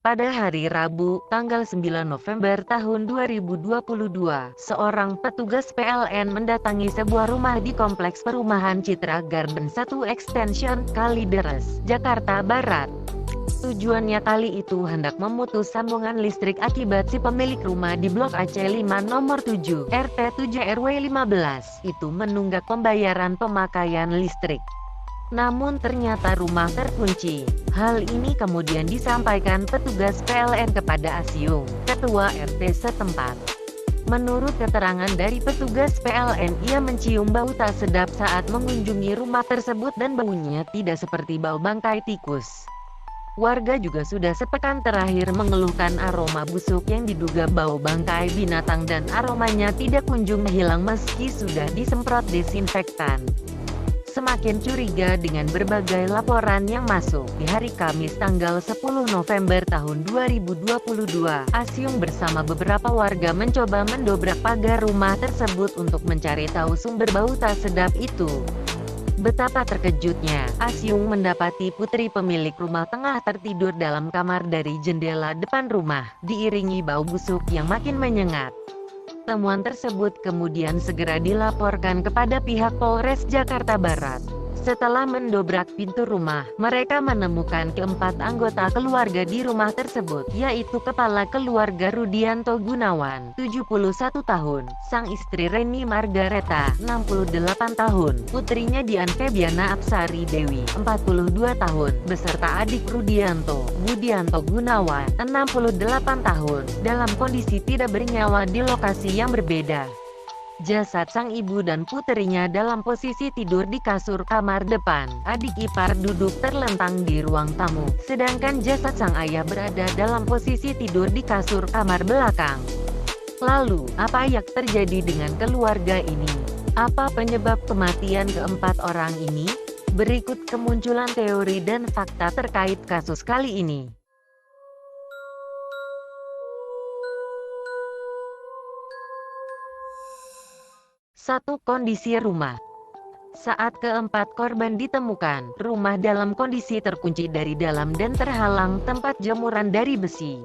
Pada hari Rabu, tanggal 9 November tahun 2022, seorang petugas PLN mendatangi sebuah rumah di Kompleks Perumahan Citra Garden 1 Extension, Kalideres, Jakarta Barat. Tujuannya kali itu hendak memutus sambungan listrik akibat si pemilik rumah di Blok AC5 nomor 7, RT 7 RW 15, itu menunggak pembayaran pemakaian listrik. Namun ternyata rumah terkunci. Hal ini kemudian disampaikan petugas PLN kepada Asyung, ketua RT setempat. Menurut keterangan dari petugas PLN, ia mencium bau tak sedap saat mengunjungi rumah tersebut dan baunya tidak seperti bau bangkai tikus. Warga juga sudah sepekan terakhir mengeluhkan aroma busuk yang diduga bau bangkai binatang dan aromanya tidak kunjung hilang meski sudah disemprot desinfektan. Semakin curiga dengan berbagai laporan yang masuk. Di hari Kamis tanggal 10 November tahun 2022, Asyung bersama beberapa warga mencoba mendobrak pagar rumah tersebut untuk mencari tahu sumber bau tak sedap itu. Betapa terkejutnya, Asyung mendapati putri pemilik rumah tengah tertidur dalam kamar dari jendela depan rumah, diiringi bau busuk yang makin menyengat. Temuan tersebut kemudian segera dilaporkan kepada pihak Polres Jakarta Barat. Setelah mendobrak pintu rumah, mereka menemukan keempat anggota keluarga di rumah tersebut, yaitu Kepala Keluarga Rudianto Gunawan, 71 tahun, sang istri Reni Margareta, 68 tahun, putrinya Dian Febiana Apsari Dewi, 42 tahun, beserta adik Rudianto, Budianto Gunawan, 68 tahun, dalam kondisi tidak bernyawa di lokasi yang berbeda. Jasad sang ibu dan puterinya dalam posisi tidur di kasur kamar depan. Adik ipar duduk terlentang di ruang tamu, sedangkan jasad sang ayah berada dalam posisi tidur di kasur kamar belakang. Lalu, apa yang terjadi dengan keluarga ini? Apa penyebab kematian keempat orang ini? Berikut kemunculan teori dan fakta terkait kasus kali ini. 1. Kondisi rumah. Saat keempat korban ditemukan, rumah dalam kondisi terkunci dari dalam dan terhalang tempat jemuran dari besi.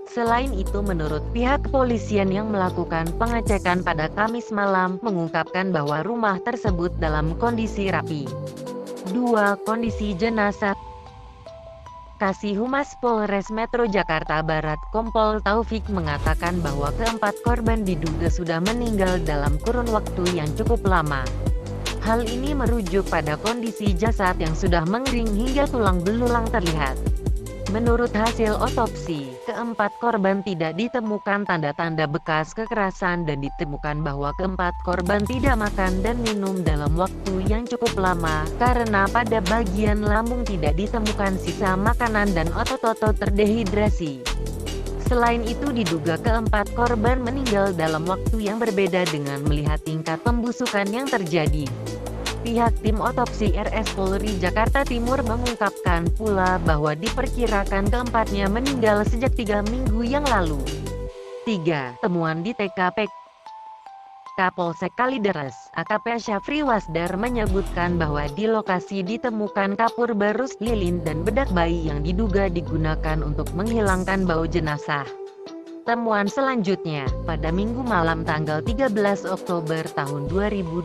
Selain itu, menurut pihak kepolisian yang melakukan pengecekan pada Kamis malam, mengungkapkan bahwa rumah tersebut dalam kondisi rapi. 2. Kondisi jenazah. Kasih Humas Polres Metro Jakarta Barat Kompol Taufik mengatakan bahwa keempat korban diduga sudah meninggal dalam kurun waktu yang cukup lama. Hal ini merujuk pada kondisi jasad yang sudah mengering hingga tulang belulang terlihat. Menurut hasil otopsi, keempat korban tidak ditemukan tanda-tanda bekas kekerasan dan ditemukan bahwa keempat korban tidak makan dan minum dalam waktu yang cukup lama, karena pada bagian lambung tidak ditemukan sisa makanan dan otot-otot terdehidrasi. Selain itu diduga keempat korban meninggal dalam waktu yang berbeda dengan melihat tingkat pembusukan yang terjadi. Pihak tim otopsi RS Polri Jakarta Timur mengungkapkan pula bahwa diperkirakan keempatnya meninggal sejak 3 minggu yang lalu. 3. Temuan di TKP. Kapolsek Kalideres, AKP Syafri Wasdar menyebutkan bahwa di lokasi ditemukan kapur barus lilin dan bedak bayi yang diduga digunakan untuk menghilangkan bau jenazah. Temuan selanjutnya, pada Minggu malam tanggal 13 Oktober tahun 2022,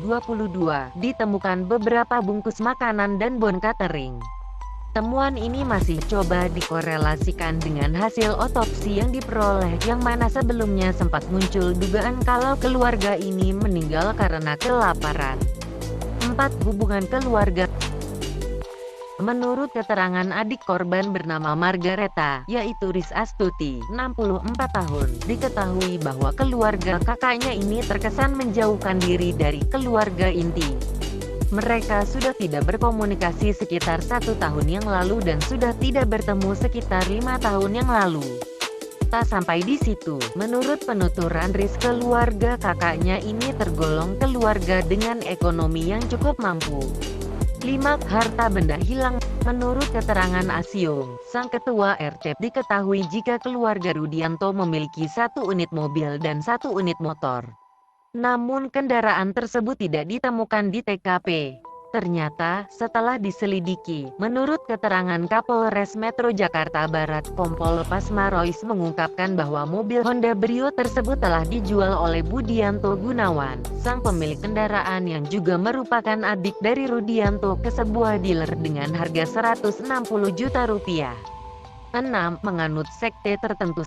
ditemukan beberapa bungkus makanan dan bon catering. Temuan ini masih coba dikorelasikan dengan hasil otopsi yang diperoleh, yang mana sebelumnya sempat muncul dugaan kalau keluarga ini meninggal karena kelaparan. 4. Hubungan keluarga. Menurut keterangan adik korban bernama Margareta, yaitu Riz Astuti, 64 tahun, diketahui bahwa keluarga kakaknya ini terkesan menjauhkan diri dari keluarga inti. Mereka sudah tidak berkomunikasi sekitar 1 tahun yang lalu dan sudah tidak bertemu sekitar 5 tahun yang lalu. Tak sampai di situ, menurut penuturan Riz, keluarga kakaknya ini tergolong keluarga dengan ekonomi yang cukup mampu. 5. Harta benda hilang. Menurut keterangan Asyung, sang ketua RT, diketahui jika keluarga Rudianto memiliki 1 unit mobil dan 1 unit motor. Namun kendaraan tersebut tidak ditemukan di TKP. Ternyata, setelah diselidiki, menurut keterangan Kapolres Metro Jakarta Barat Kompol Pasmarois mengungkapkan bahwa mobil Honda Brio tersebut telah dijual oleh Budianto Gunawan, sang pemilik kendaraan yang juga merupakan adik dari Rudianto ke sebuah dealer dengan harga Rp160 juta. 6. Menganut sekte tertentu.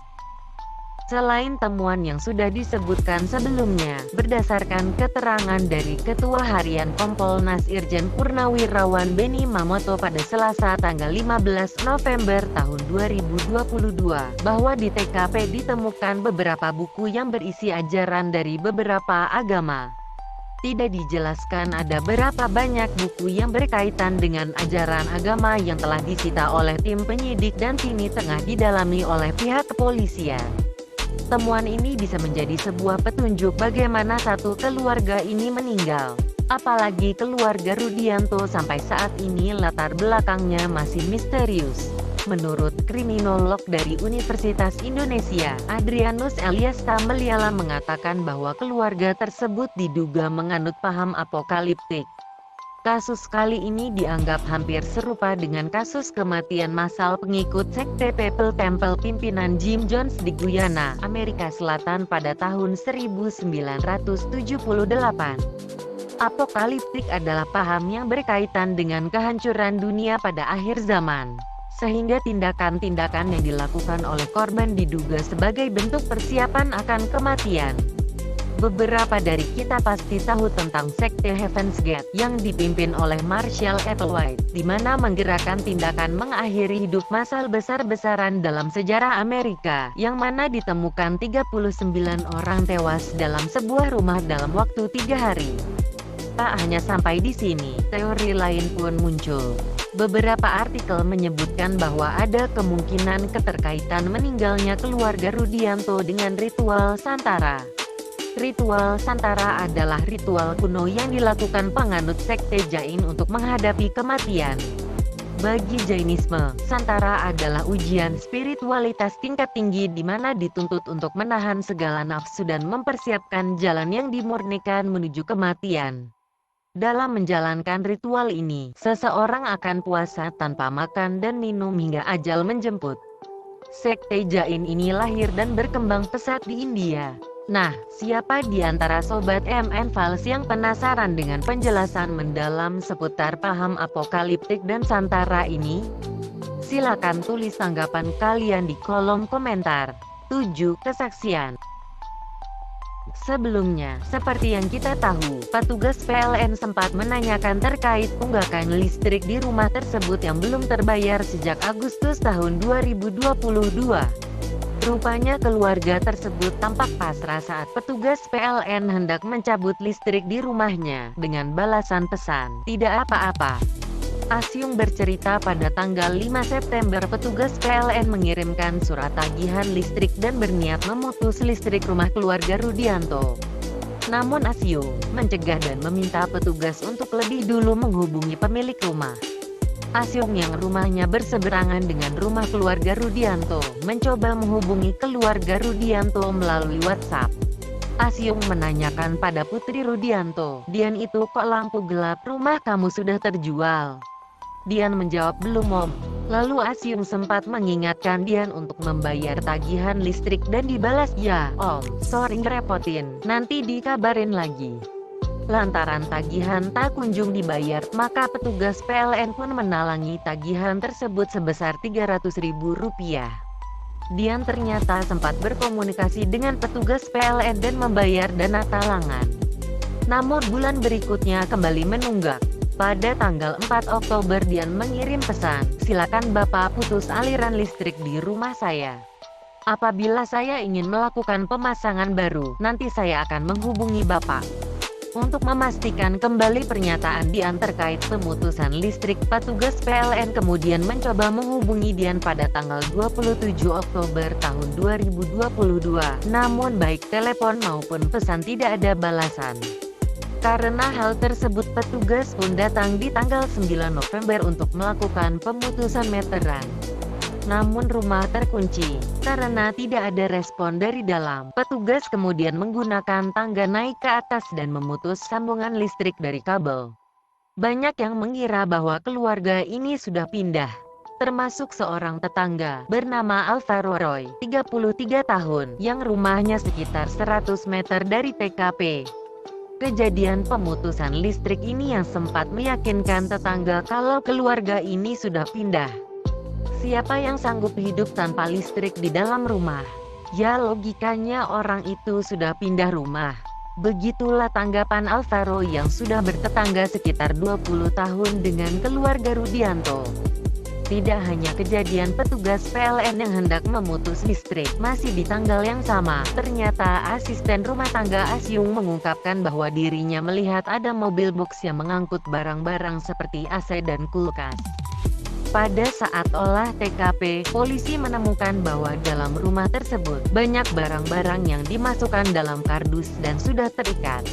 Selain temuan yang sudah disebutkan sebelumnya, berdasarkan keterangan dari Ketua Harian Kompolnas Irjen Purnawirawan Beni Mamoto pada Selasa tanggal 15 November tahun 2022, bahwa di TKP ditemukan beberapa buku yang berisi ajaran dari beberapa agama. Tidak dijelaskan ada berapa banyak buku yang berkaitan dengan ajaran agama yang telah disita oleh tim penyidik dan kini tengah didalami oleh pihak kepolisian. Temuan ini bisa menjadi sebuah petunjuk bagaimana satu keluarga ini meninggal. Apalagi keluarga Rudianto sampai saat ini latar belakangnya masih misterius. Menurut kriminolog dari Universitas Indonesia, Adrianus Elias Tameliala mengatakan bahwa keluarga tersebut diduga menganut paham apokaliptik. Kasus kali ini dianggap hampir serupa dengan kasus kematian massal pengikut sekte People Temple pimpinan Jim Jones di Guyana, Amerika Selatan pada tahun 1978. Apokaliptik adalah paham yang berkaitan dengan kehancuran dunia pada akhir zaman, sehingga tindakan-tindakan yang dilakukan oleh korban diduga sebagai bentuk persiapan akan kematian. Beberapa dari kita pasti tahu tentang sekte Heaven's Gate yang dipimpin oleh Marshall Applewhite, di mana menggerakkan tindakan mengakhiri hidup massal besar-besaran dalam sejarah Amerika, yang mana ditemukan 39 orang tewas dalam sebuah rumah dalam waktu 3 hari. Tak hanya sampai di sini, teori lain pun muncul. Beberapa artikel menyebutkan bahwa ada kemungkinan keterkaitan meninggalnya keluarga Rudianto dengan ritual Santara. Ritual Santara adalah ritual kuno yang dilakukan penganut sekte Jain untuk menghadapi kematian. Bagi Jainisme, Santara adalah ujian spiritualitas tingkat tinggi di mana dituntut untuk menahan segala nafsu dan mempersiapkan jalan yang dimurnikan menuju kematian. Dalam menjalankan ritual ini, seseorang akan puasa tanpa makan dan minum hingga ajal menjemput. Sekte Jain ini lahir dan berkembang pesat di India. Nah, siapa di antara Sobat MN Files yang penasaran dengan penjelasan mendalam seputar paham apokaliptik dan Santara ini? Silakan tulis tanggapan kalian di kolom komentar. 7. Kesaksian. Sebelumnya, seperti yang kita tahu, petugas PLN sempat menanyakan terkait tunggakan listrik di rumah tersebut yang belum terbayar sejak Agustus tahun 2022. Rupanya keluarga tersebut tampak pasrah saat petugas PLN hendak mencabut listrik di rumahnya, dengan balasan pesan, "Tidak apa-apa." Asyung bercerita pada tanggal 5 September petugas PLN mengirimkan surat tagihan listrik dan berniat memutus listrik rumah keluarga Rudianto. Namun Asyung mencegah dan meminta petugas untuk lebih dulu menghubungi pemilik rumah. Asyung yang rumahnya berseberangan dengan rumah keluarga Rudianto, mencoba menghubungi keluarga Rudianto melalui WhatsApp. Asyung menanyakan pada putri Rudianto, "Dian, itu kok lampu gelap rumah kamu sudah terjual?" Dian menjawab, "Belum, Om." Lalu Asyung sempat mengingatkan Dian untuk membayar tagihan listrik dan dibalas, "Ya, Om, sorry ngerepotin, nanti dikabarin lagi." Lantaran tagihan tak kunjung dibayar, maka petugas PLN pun menalangi tagihan tersebut sebesar Rp300.000. Dian ternyata sempat berkomunikasi dengan petugas PLN dan membayar dana talangan. Namun bulan berikutnya kembali menunggak. Pada tanggal 4 Oktober Dian mengirim pesan, "Silakan Bapak putus aliran listrik di rumah saya. Apabila saya ingin melakukan pemasangan baru, nanti saya akan menghubungi Bapak." Untuk memastikan kembali pernyataan Dian terkait pemutusan listrik, petugas PLN kemudian mencoba menghubungi Dian pada tanggal 27 Oktober tahun 2022. Namun baik telepon maupun pesan tidak ada balasan. Karena hal tersebut petugas pun datang di tanggal 9 November untuk melakukan pemutusan meteran. Namun rumah terkunci, karena tidak ada respon dari dalam. Petugas kemudian menggunakan tangga naik ke atas dan memutus sambungan listrik dari kabel. Banyak yang mengira bahwa keluarga ini sudah pindah, termasuk seorang tetangga bernama Alvaro Roy, 33 tahun, yang rumahnya sekitar 100 meter dari TKP. Kejadian pemutusan listrik ini yang sempat meyakinkan tetangga kalau keluarga ini sudah pindah. Siapa yang sanggup hidup tanpa listrik di dalam rumah? Ya, logikanya orang itu sudah pindah rumah. Begitulah tanggapan Alvaro yang sudah bertetangga sekitar 20 tahun dengan keluarga Rudianto. Tidak hanya kejadian petugas PLN yang hendak memutus listrik masih di tanggal yang sama, ternyata asisten rumah tangga Asyung mengungkapkan bahwa dirinya melihat ada mobil box yang mengangkut barang-barang seperti AC dan kulkas. Pada saat olah TKP, polisi menemukan bahwa dalam rumah tersebut banyak barang-barang yang dimasukkan dalam kardus dan sudah terikat,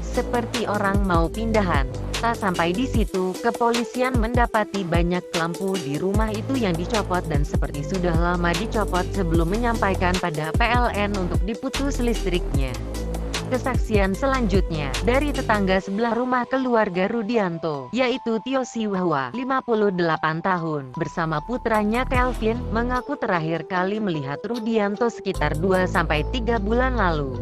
seperti orang mau pindahan. Tak sampai di situ, kepolisian mendapati banyak lampu di rumah itu yang dicopot dan seperti sudah lama dicopot sebelum menyampaikan pada PLN untuk diputus listriknya. Kesaksian selanjutnya, dari tetangga sebelah rumah keluarga Rudianto, yaitu Tio Siwahwa, 58 tahun, bersama putranya Kelvin, mengaku terakhir kali melihat Rudianto sekitar 2-3 bulan lalu.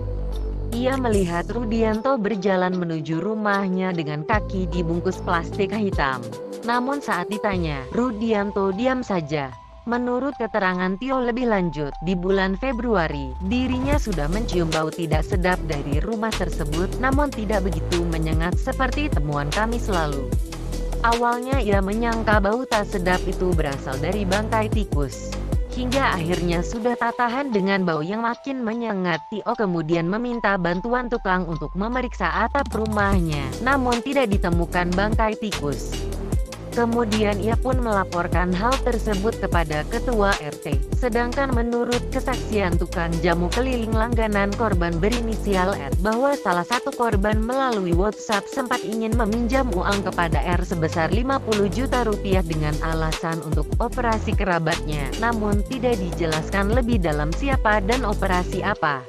Ia melihat Rudianto berjalan menuju rumahnya dengan kaki dibungkus plastik hitam. Namun saat ditanya, Rudianto diam saja. Menurut keterangan Tio lebih lanjut, di bulan Februari, dirinya sudah mencium bau tidak sedap dari rumah tersebut, namun tidak begitu menyengat seperti temuan Kamis lalu. Awalnya ia menyangka bau tak sedap itu berasal dari bangkai tikus. Hingga akhirnya sudah tak tahan dengan bau yang makin menyengat, Tio kemudian meminta bantuan tukang untuk memeriksa atap rumahnya, namun tidak ditemukan bangkai tikus. Kemudian ia pun melaporkan hal tersebut kepada ketua RT. Sedangkan menurut kesaksian tukang jamu keliling langganan korban berinisial R, bahwa salah satu korban melalui WhatsApp sempat ingin meminjam uang kepada R sebesar 50 juta rupiah dengan alasan untuk operasi kerabatnya, namun tidak dijelaskan lebih dalam siapa dan operasi apa.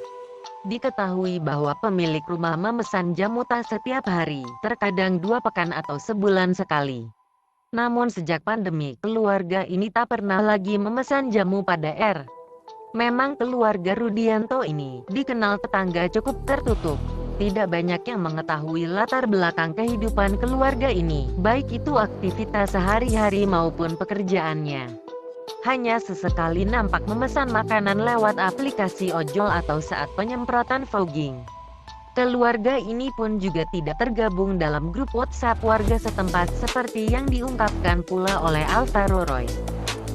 Diketahui bahwa pemilik rumah memesan jamu tak setiap hari, terkadang 2 pekan atau sebulan sekali. Namun sejak pandemi, keluarga ini tak pernah lagi memesan jamu pada R. Memang keluarga Rudianto ini dikenal tetangga cukup tertutup. Tidak banyak yang mengetahui latar belakang kehidupan keluarga ini, baik itu aktivitas sehari-hari maupun pekerjaannya. Hanya sesekali nampak memesan makanan lewat aplikasi ojol atau saat penyemprotan fogging. Keluarga ini pun juga tidak tergabung dalam grup WhatsApp warga setempat seperti yang diungkapkan pula oleh Alvaro Roy.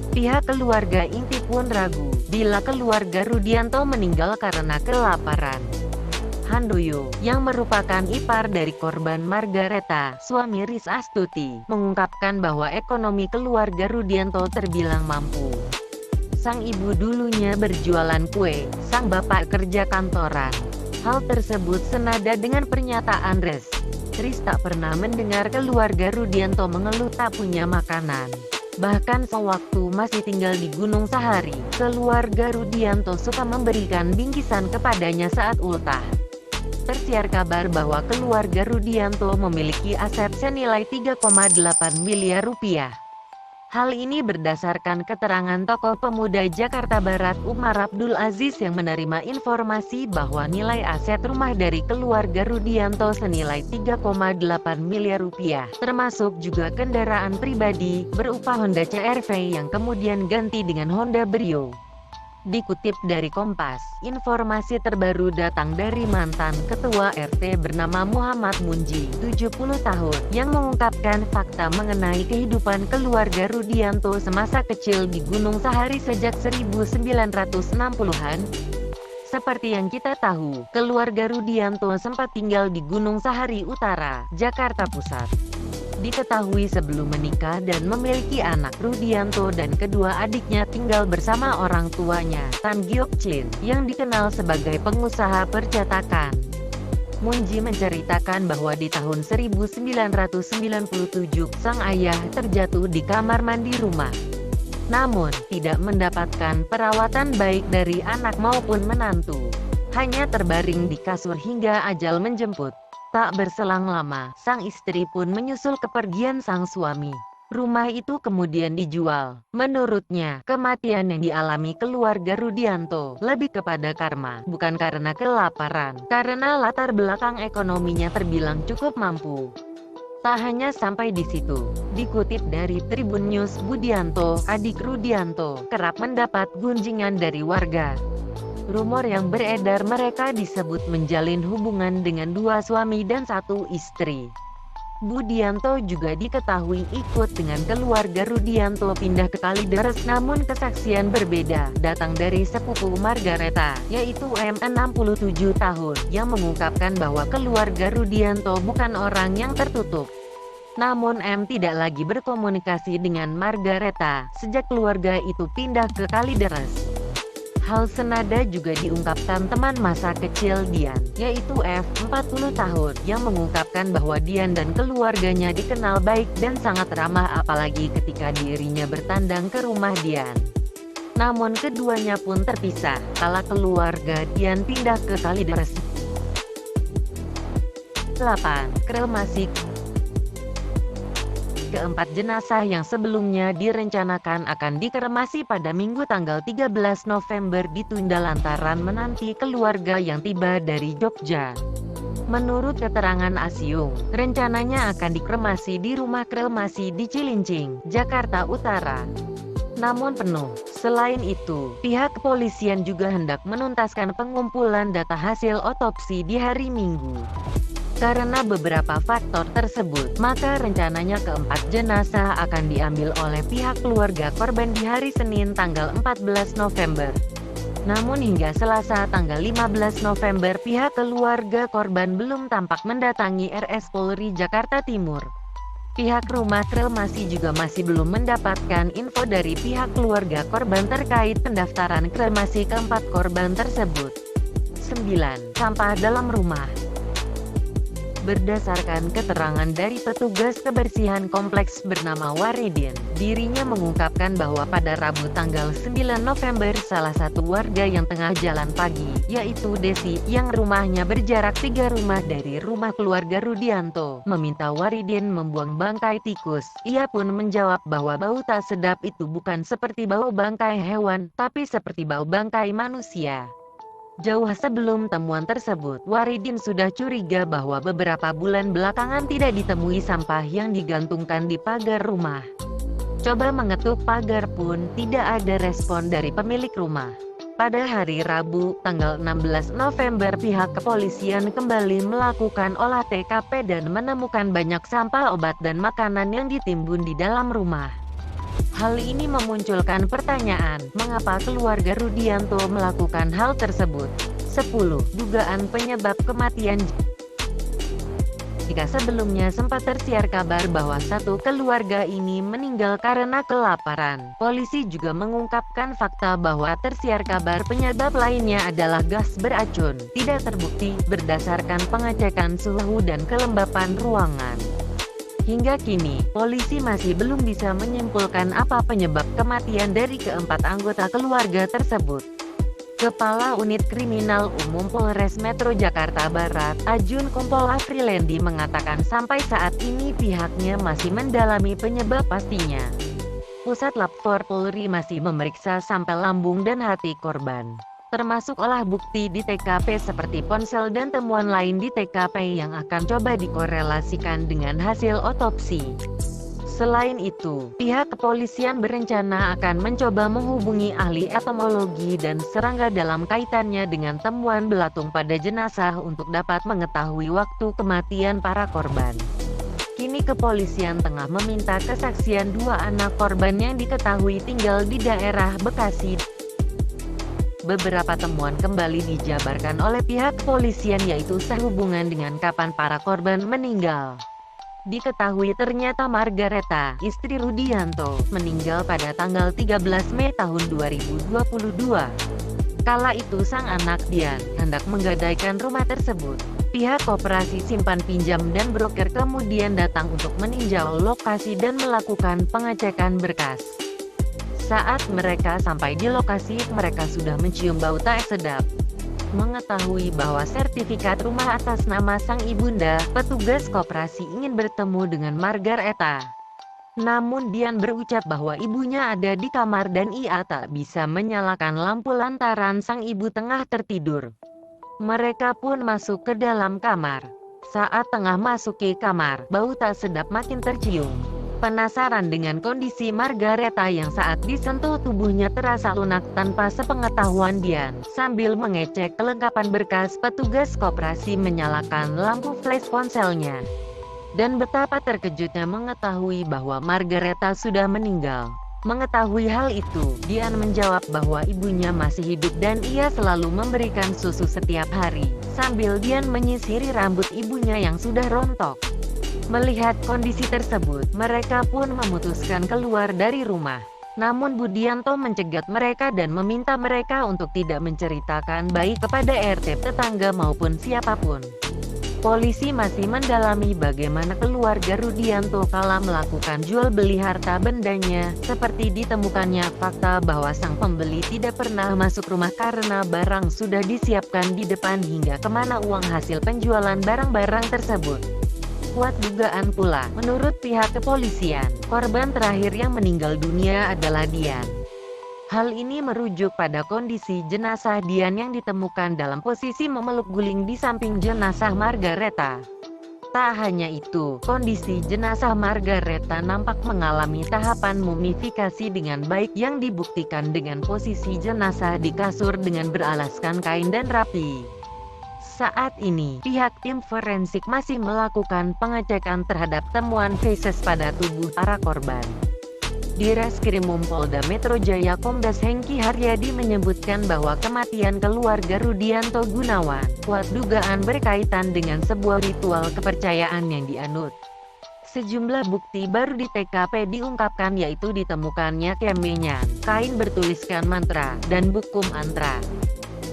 Pihak keluarga inti pun ragu bila keluarga Rudianto meninggal karena kelaparan. Handoyo, yang merupakan ipar dari korban Margareta, suami Riz Astuti, mengungkapkan bahwa ekonomi keluarga Rudianto terbilang mampu. Sang ibu dulunya berjualan kue, sang bapak kerja kantoran. Hal tersebut senada dengan pernyataan Riz tak pernah mendengar keluarga Rudianto mengeluh tak punya makanan. Bahkan sewaktu masih tinggal di Gunung Sahari, keluarga Rudianto suka memberikan bingkisan kepadanya saat ultah. Tersiar kabar bahwa keluarga Rudianto memiliki aset senilai 3,8 miliar rupiah. Hal ini berdasarkan keterangan tokoh pemuda Jakarta Barat Umar Abdul Aziz yang menerima informasi bahwa nilai aset rumah dari keluarga Rudianto senilai 3,8 miliar rupiah, termasuk juga kendaraan pribadi, berupa Honda CR-V yang kemudian ganti dengan Honda Brio. Dikutip dari Kompas, informasi terbaru datang dari mantan ketua RT bernama Muhammad Munji, 70 tahun, yang mengungkapkan fakta mengenai kehidupan keluarga Rudianto semasa kecil di Gunung Sahari sejak 1960-an. Seperti yang kita tahu, keluarga Rudianto sempat tinggal di Gunung Sahari Utara, Jakarta Pusat. Diketahui sebelum menikah dan memiliki anak, Rudianto dan kedua adiknya tinggal bersama orang tuanya, Tan Giok Chin, yang dikenal sebagai pengusaha percetakan. Munji menceritakan bahwa di tahun 1997, sang ayah terjatuh di kamar mandi rumah. Namun, tidak mendapatkan perawatan baik dari anak maupun menantu. Hanya terbaring di kasur hingga ajal menjemput. Tak berselang lama, sang istri pun menyusul kepergian sang suami. Rumah itu kemudian dijual. Menurutnya, kematian yang dialami keluarga Rudianto lebih kepada karma, bukan karena kelaparan, karena latar belakang ekonominya terbilang cukup mampu. Tak hanya sampai di situ. Dikutip dari Tribun News, Budianto, adik Rudianto, kerap mendapat gunjingan dari warga. Rumor yang beredar mereka disebut menjalin hubungan dengan 2 suami dan 1 istri. Budianto juga diketahui ikut dengan keluarga Rudianto pindah ke Kalideres, namun kesaksian berbeda datang dari sepupu Margareta, yaitu M 67 tahun, yang mengungkapkan bahwa keluarga Rudianto bukan orang yang tertutup. Namun M tidak lagi berkomunikasi dengan Margareta sejak keluarga itu pindah ke Kalideres. Hal senada juga diungkapkan teman masa kecil Dian, yaitu F, 40 tahun, yang mengungkapkan bahwa Dian dan keluarganya dikenal baik dan sangat ramah apalagi ketika dirinya bertandang ke rumah Dian. Namun keduanya pun terpisah, kala keluarga Dian pindah ke Kalideres. 8. Kremasi. Keempat jenazah yang sebelumnya direncanakan akan dikremasi pada Minggu tanggal 13 November ditunda lantaran menanti keluarga yang tiba dari Jogja. Menurut keterangan Asyung, rencananya akan dikremasi di rumah kremasi di Cilincing, Jakarta Utara. Namun penuh. Selain itu, pihak kepolisian juga hendak menuntaskan pengumpulan data hasil otopsi di hari Minggu. Karena beberapa faktor tersebut, maka rencananya keempat jenazah akan diambil oleh pihak keluarga korban di hari Senin tanggal 14 November. Namun hingga Selasa tanggal 15 November pihak keluarga korban belum tampak mendatangi RS Polri Jakarta Timur. Pihak rumah kremasi juga masih belum mendapatkan info dari pihak keluarga korban terkait pendaftaran kremasi keempat korban tersebut. 9. Sampah dalam rumah. Berdasarkan keterangan dari petugas kebersihan kompleks bernama Waridin, dirinya mengungkapkan bahwa pada Rabu tanggal 9 November salah satu warga yang tengah jalan pagi, yaitu Desi, yang rumahnya berjarak 3 rumah dari rumah keluarga Rudianto, meminta Waridin membuang bangkai tikus. Ia pun menjawab bahwa bau tak sedap itu bukan seperti bau bangkai hewan, tapi seperti bau bangkai manusia. Jauh sebelum temuan tersebut, Waridin sudah curiga bahwa beberapa bulan belakangan tidak ditemui sampah yang digantungkan di pagar rumah. Coba mengetuk pagar pun tidak ada respon dari pemilik rumah. Pada hari Rabu, tanggal 16 November pihak kepolisian kembali melakukan olah TKP dan menemukan banyak sampah obat dan makanan yang ditimbun di dalam rumah. Hal ini memunculkan pertanyaan, mengapa keluarga Rudianto melakukan hal tersebut? 10. Dugaan penyebab kematian. Jika sebelumnya sempat tersiar kabar bahwa satu keluarga ini meninggal karena kelaparan, polisi juga mengungkapkan fakta bahwa tersiar kabar penyebab lainnya adalah gas beracun, tidak terbukti, berdasarkan pengecekan suhu dan kelembapan ruangan. Hingga kini, polisi masih belum bisa menyimpulkan apa penyebab kematian dari keempat anggota keluarga tersebut. Kepala Unit Kriminal Umum Polres Metro Jakarta Barat, Ajun Kompol Afrilendi mengatakan sampai saat ini pihaknya masih mendalami penyebab pastinya. Pusat Lab 4 Polri masih memeriksa sampel lambung dan hati korban, termasuk olah bukti di TKP seperti ponsel dan temuan lain di TKP yang akan coba dikorelasikan dengan hasil otopsi. Selain itu, pihak kepolisian berencana akan mencoba menghubungi ahli etomologi dan serangga dalam kaitannya dengan temuan belatung pada jenazah untuk dapat mengetahui waktu kematian para korban. Kini kepolisian tengah meminta kesaksian 2 anak korban yang diketahui tinggal di daerah Bekasi. Beberapa temuan kembali dijabarkan oleh pihak kepolisian yaitu sehubungan dengan kapan para korban meninggal. Diketahui ternyata Margareta, istri Rudianto, meninggal pada tanggal 13 Mei tahun 2022. Kala itu sang anak Dian hendak menggadaikan rumah tersebut. Pihak koperasi simpan pinjam dan broker kemudian datang untuk meninjau lokasi dan melakukan pengecekan berkas. Saat mereka sampai di lokasi, mereka sudah mencium bau tak sedap. Mengetahui bahwa sertifikat rumah atas nama sang ibunda, petugas koperasi ingin bertemu dengan Margareta. Namun Dian berucap bahwa ibunya ada di kamar dan ia tak bisa menyalakan lampu lantaran sang ibu tengah tertidur. Mereka pun masuk ke dalam kamar. Saat tengah masuk ke kamar, bau tak sedap makin tercium. Penasaran dengan kondisi Margareta yang saat disentuh tubuhnya terasa lunak tanpa sepengetahuan Dian. Sambil mengecek kelengkapan berkas, petugas koperasi menyalakan lampu flash ponselnya. Dan betapa terkejutnya mengetahui bahwa Margareta sudah meninggal. Mengetahui hal itu, Dian menjawab bahwa ibunya masih hidup dan ia selalu memberikan susu setiap hari. Sambil Dian menyisiri rambut ibunya yang sudah rontok. Melihat kondisi tersebut, mereka pun memutuskan keluar dari rumah. Namun Budianto mencegat mereka dan meminta mereka untuk tidak menceritakan baik kepada RT, tetangga maupun siapapun. Polisi masih mendalami bagaimana keluarga Rudianto kala melakukan jual beli harta bendanya, seperti ditemukannya fakta bahwa sang pembeli tidak pernah masuk rumah karena barang sudah disiapkan di depan hingga kemana uang hasil penjualan barang-barang tersebut. Kuat dugaan pula, menurut pihak kepolisian, korban terakhir yang meninggal dunia adalah Dian. Hal ini merujuk pada kondisi jenazah Dian yang ditemukan dalam posisi memeluk guling di samping jenazah Margareta. Tak hanya itu, kondisi jenazah Margareta nampak mengalami tahapan mumifikasi dengan baik yang dibuktikan dengan posisi jenazah di kasur dengan beralaskan kain dan rapi. Saat ini, pihak tim forensik masih melakukan pengecekan terhadap temuan feses pada tubuh para korban. Di Reskrimum Polda Metro Jaya Kombes Hengki Haryadi menyebutkan bahwa kematian keluarga Rudianto Gunawan kuat dugaan berkaitan dengan sebuah ritual kepercayaan yang dianut. Sejumlah bukti baru di TKP diungkapkan, yaitu ditemukannya kemenyan, kain bertuliskan mantra, dan buku mantra.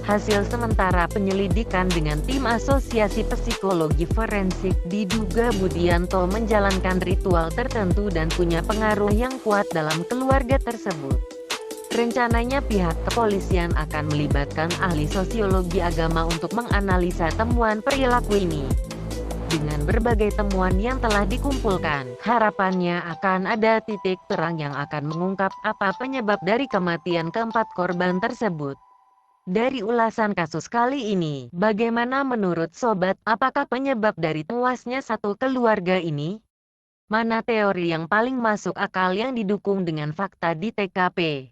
Hasil sementara penyelidikan dengan tim Asosiasi Psikologi Forensik diduga Budianto menjalankan ritual tertentu dan punya pengaruh yang kuat dalam keluarga tersebut. Rencananya pihak kepolisian akan melibatkan ahli sosiologi agama untuk menganalisa temuan perilaku ini. Dengan berbagai temuan yang telah dikumpulkan, harapannya akan ada titik terang yang akan mengungkap apa penyebab dari kematian keempat korban tersebut. Dari ulasan kasus kali ini, bagaimana menurut sobat, apakah penyebab dari tewasnya satu keluarga ini? Mana teori yang paling masuk akal yang didukung dengan fakta di TKP?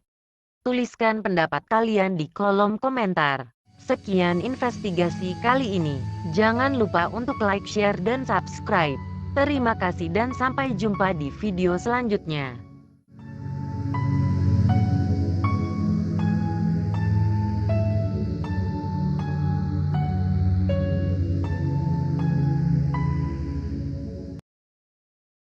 Tuliskan pendapat kalian di kolom komentar. Sekian investigasi kali ini. Jangan lupa untuk like, share, dan subscribe. Terima kasih dan sampai jumpa di video selanjutnya.